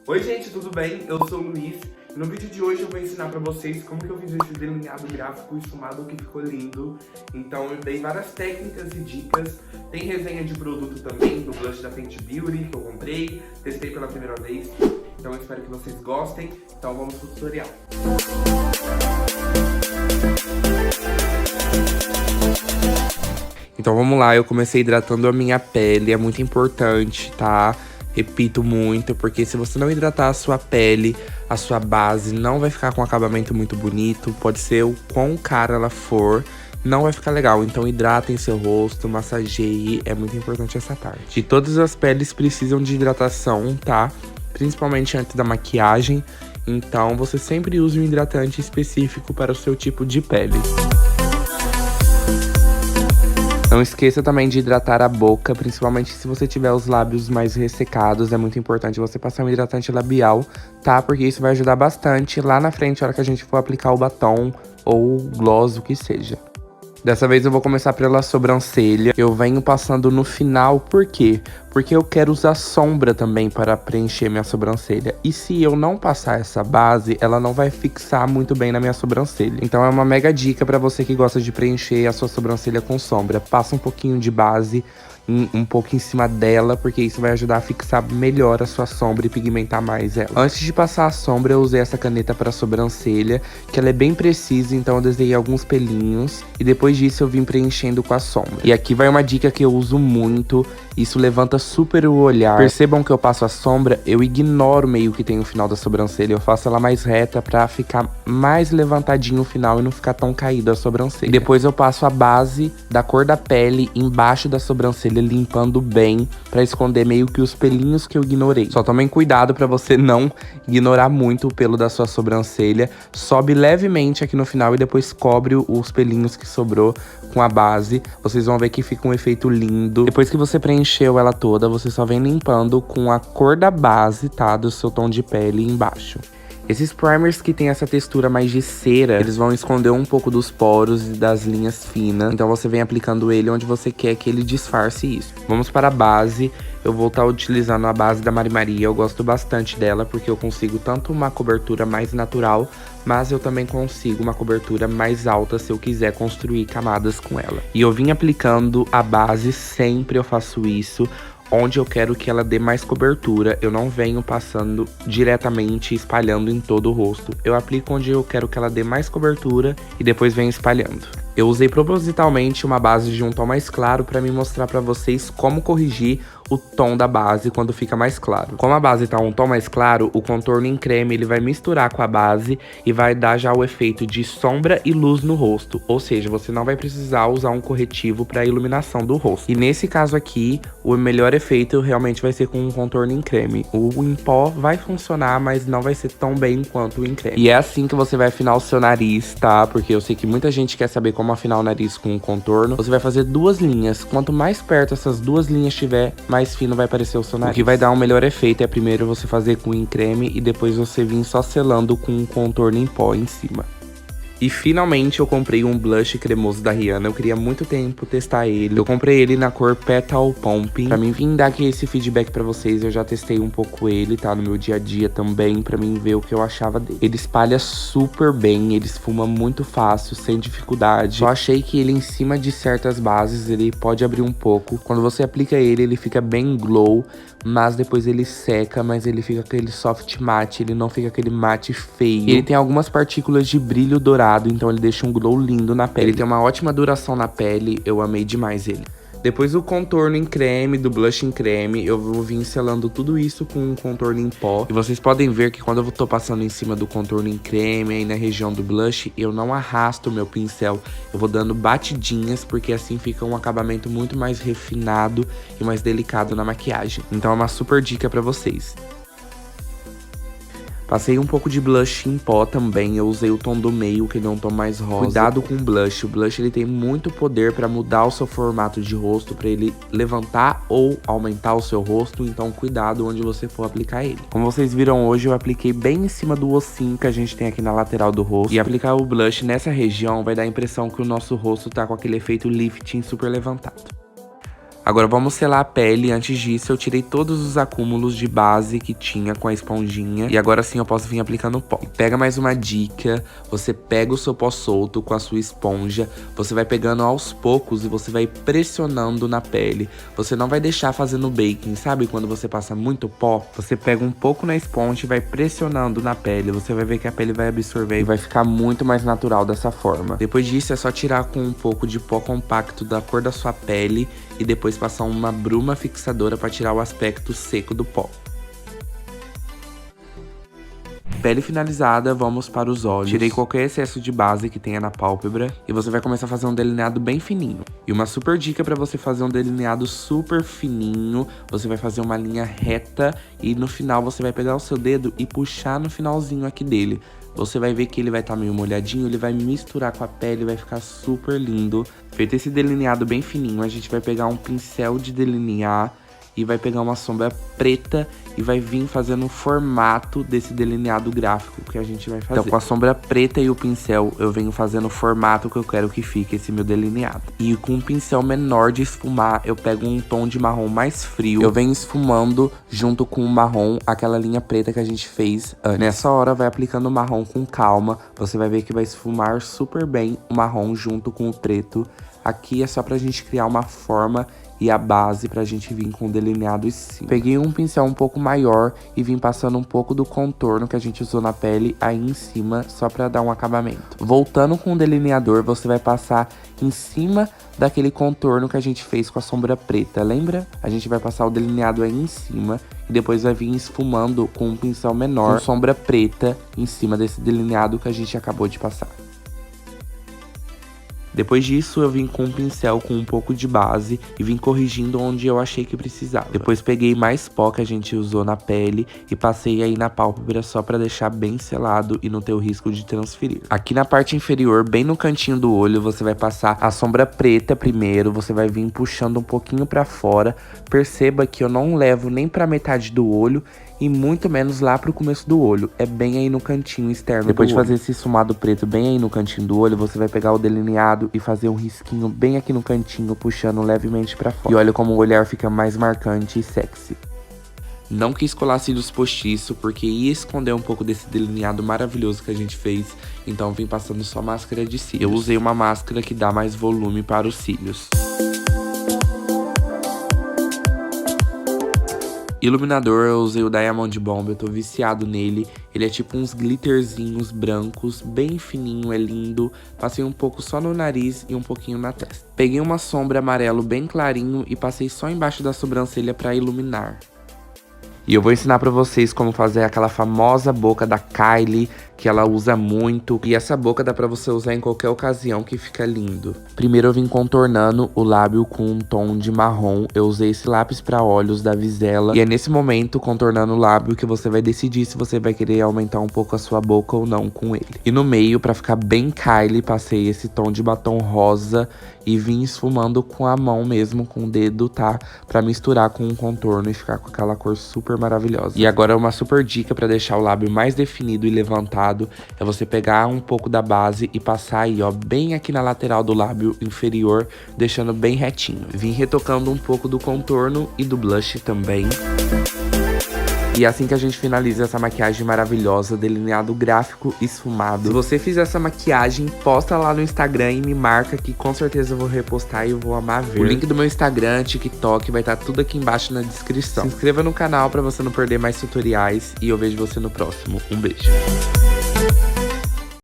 Oi gente, tudo bem? Eu sou o Luiz e no vídeo de hoje eu vou ensinar pra vocês como que eu fiz esse delineado gráfico esfumado que ficou lindo. Então eu dei várias técnicas e dicas, tem resenha de produto também do blush da Fenty Beauty que eu comprei, testei pela primeira vez. Então eu espero que vocês gostem, então vamos pro tutorial. Então vamos lá, eu comecei hidratando a minha pele, é muito importante, tá? Repito muito, porque se você não hidratar a sua pele, a sua base não vai ficar com um acabamento muito bonito. Pode ser o quão cara ela for, não vai ficar legal. Então hidratem seu rosto, massageie, é muito importante essa parte. E todas as peles precisam de hidratação, tá? Principalmente antes da maquiagem. Então você sempre use um hidratante específico para o seu tipo de pele. Não esqueça também de hidratar a boca, principalmente se você tiver os lábios mais ressecados. É muito importante você passar um hidratante labial, tá? Porque isso vai ajudar bastante lá na frente, na hora que a gente for aplicar o batom ou o gloss, o que seja. Dessa vez eu vou começar pela sobrancelha. Eu venho passando no final, por quê? Porque eu quero usar sombra também para preencher minha sobrancelha. E se eu não passar essa base, ela não vai fixar muito bem na minha sobrancelha. Então é uma mega dica para você que gosta de preencher a sua sobrancelha com sombra. Passa um pouquinho de base, um pouco em cima dela, porque isso vai ajudar a fixar melhor a sua sombra e pigmentar mais ela. Antes de passar a sombra, eu usei essa caneta para sobrancelha, que ela é bem precisa, então eu desenhei alguns pelinhos. E depois disso eu vim preenchendo com a sombra. E aqui vai uma dica que eu uso muito, isso levanta super o olhar. Percebam que eu passo a sombra, eu ignoro meio que tem o final da sobrancelha, eu faço ela mais reta pra ficar mais levantadinho o final e não ficar tão caída a sobrancelha. E depois eu passo a base da cor da pele embaixo da sobrancelha, limpando bem pra esconder meio que os pelinhos que eu ignorei. Só tomem cuidado pra você não ignorar muito o pelo da sua sobrancelha. Sobe levemente aqui no final e depois cobre os pelinhos que sobrou com a base. Vocês vão ver que fica um efeito lindo. Depois que você preencheu ela toda, você só vem limpando com a cor da base, tá? Do seu tom de pele embaixo. Esses primers que tem essa textura mais de cera, eles vão esconder um pouco dos poros e das linhas finas. Então você vem aplicando ele onde você quer que ele disfarce isso. Vamos para a base. Eu vou estar utilizando a base da Mari Maria. Eu gosto bastante dela porque eu consigo tanto uma cobertura mais natural, mas eu também consigo uma cobertura mais alta se eu quiser construir camadas com ela. E eu vim aplicando a base, sempre eu faço isso, onde eu quero que ela dê mais cobertura. Eu não venho passando diretamente espalhando em todo o rosto. Eu aplico onde eu quero que ela dê mais cobertura e depois venho espalhando. Eu usei propositalmente uma base de um tom mais claro para me mostrar para vocês como corrigir o tom da base quando fica mais claro. Como a base tá um tom mais claro, o contorno em creme ele vai misturar com a base e vai dar já o efeito de sombra e luz no rosto. Ou seja, você não vai precisar usar um corretivo para iluminação do rosto. E nesse caso aqui, o melhor efeito realmente vai ser com um contorno em creme. O em pó vai funcionar, mas não vai ser tão bem quanto o em creme. E é assim que você vai afinar o seu nariz, tá? Porque eu sei que muita gente quer saber como afinar o nariz com um contorno. Você vai fazer duas linhas. Quanto mais perto essas duas linhas estiver, mais fino vai parecer o seu nariz. O que vai dar um melhor efeito é primeiro você fazer com em creme e depois você vir só selando com um contorno em pó em cima. E finalmente eu comprei um blush cremoso da Rihanna. Eu queria há muito tempo testar ele. Eu comprei ele na cor Petal Pumping. Pra mim vir dar aqui esse feedback pra vocês, eu já testei um pouco ele, tá? No meu dia a dia também, pra mim ver o que eu achava dele. Ele espalha super bem, ele esfuma muito fácil, sem dificuldade. Eu achei que ele em cima de certas bases, ele pode abrir um pouco. Quando você aplica ele, ele fica bem glow, mas depois ele seca, mas ele fica aquele soft matte, ele não fica aquele matte feio. E ele tem algumas partículas de brilho dourado, então ele deixa um glow lindo na pele. Ele tem uma ótima duração na pele, eu amei demais ele. Depois do contorno em creme, do blush em creme, eu vou vir selando tudo isso com um contorno em pó. E vocês podem ver que quando eu tô passando em cima do contorno em creme, aí na região do blush, eu não arrasto o meu pincel. Eu vou dando batidinhas, porque assim fica um acabamento muito mais refinado e mais delicado na maquiagem. Então é uma super dica pra vocês. Passei um pouco de blush em pó também, eu usei o tom do meio, que ele é um tom mais rosa. Cuidado com o blush ele tem muito poder pra mudar o seu formato de rosto, pra ele levantar ou aumentar o seu rosto, então cuidado onde você for aplicar ele. Como vocês viram hoje, eu apliquei bem em cima do ossinho que a gente tem aqui na lateral do rosto. E aplicar o blush nessa região vai dar a impressão que o nosso rosto tá com aquele efeito lifting super levantado. Agora vamos selar a pele. Antes disso, eu tirei todos os acúmulos de base que tinha com a esponjinha. E agora sim eu posso vir aplicando pó. Pega mais uma dica. Você pega o seu pó solto com a sua esponja. Você vai pegando aos poucos e você vai pressionando na pele. Você não vai deixar fazendo baking, sabe? Quando você passa muito pó, você pega um pouco na esponja e vai pressionando na pele. Você vai ver que a pele vai absorver e vai ficar muito mais natural dessa forma. Depois disso é só tirar com um pouco de pó compacto da cor da sua pele e depois passar uma bruma fixadora para tirar o aspecto seco do pó. Pele finalizada, vamos para os olhos. Tirei qualquer excesso de base que tenha na pálpebra e você vai começar a fazer um delineado bem fininho. E uma super dica para você fazer um delineado super fininho, você vai fazer uma linha reta e no final você vai pegar o seu dedo e puxar no finalzinho aqui dele. Você vai ver que ele vai estar meio molhadinho, ele vai misturar com a pele, vai ficar super lindo. Feito esse delineado bem fininho, a gente vai pegar um pincel de delinear e vai pegar uma sombra preta e vai vir fazendo o formato desse delineado gráfico que a gente vai fazer. Então com a sombra preta e o pincel eu venho fazendo o formato que eu quero que fique esse meu delineado. E com um pincel menor de esfumar, eu pego um tom de marrom mais frio. Eu venho esfumando junto com o marrom aquela linha preta que a gente fez antes. Nessa hora vai aplicando o marrom com calma. Você vai ver que vai esfumar super bem o marrom junto com o preto. Aqui é só pra gente criar uma forma e a base pra gente vir com o delineado em cima. Peguei um pincel um pouco maior e vim passando um pouco do contorno que a gente usou na pele aí em cima, só pra dar um acabamento. Voltando com o delineador, você vai passar em cima daquele contorno que a gente fez com a sombra preta, lembra? A gente vai passar o delineado aí em cima e depois vai vir esfumando com um pincel menor, com sombra preta em cima desse delineado que a gente acabou de passar. Depois disso, eu vim com um pincel com um pouco de base e vim corrigindo onde eu achei que precisava. Depois peguei mais pó que a gente usou na pele e passei aí na pálpebra só pra deixar bem selado e não ter o risco de transferir. Aqui na parte inferior, bem no cantinho do olho, você vai passar a sombra preta primeiro, você vai vir puxando um pouquinho pra fora. Perceba que eu não levo nem pra metade do olho e muito menos lá pro começo do olho, é bem aí no cantinho externo. Depois de fazer esse esfumado preto bem aí no cantinho do olho, você vai pegar o delineado e fazer um risquinho bem aqui no cantinho, puxando levemente pra fora. E olha como o olhar fica mais marcante e sexy. Não quis colar cílios postiço, porque ia esconder um pouco desse delineado maravilhoso que a gente fez, então vim passando só máscara de cílios. Eu usei uma máscara que dá mais volume para os cílios. Iluminador, eu usei o Diamond Bomb, eu tô viciado nele. Ele é tipo uns glitterzinhos brancos, bem fininho, é lindo. Passei um pouco só no nariz e um pouquinho na testa. Peguei uma sombra amarelo bem clarinho e passei só embaixo da sobrancelha pra iluminar. E eu vou ensinar pra vocês como fazer aquela famosa boca da Kylie, que ela usa muito. E essa boca dá pra você usar em qualquer ocasião que fica lindo. Primeiro eu vim contornando o lábio com um tom de marrom. Eu usei esse lápis pra olhos da Vizela. E é nesse momento, contornando o lábio, que você vai decidir se você vai querer aumentar um pouco a sua boca ou não com ele. E no meio, pra ficar bem Kylie, passei esse tom de batom rosa e vim esfumando com a mão mesmo, com o dedo, tá? Pra misturar com o contorno e ficar com aquela cor super maravilhosa. E agora uma super dica pra deixar o lábio mais definido e levantado é você pegar um pouco da base e passar aí, ó, bem aqui na lateral do lábio inferior, deixando bem retinho. Vim retocando um pouco do contorno e do blush também. E é assim que a gente finaliza essa maquiagem maravilhosa, delineado gráfico esfumado. Se você fizer essa maquiagem, posta lá no Instagram e me marca que com certeza eu vou repostar e eu vou amar ver. O link do meu Instagram, TikTok, vai estar tudo aqui embaixo na descrição. Se inscreva no canal pra você não perder mais tutoriais e eu vejo você no próximo. Um beijo.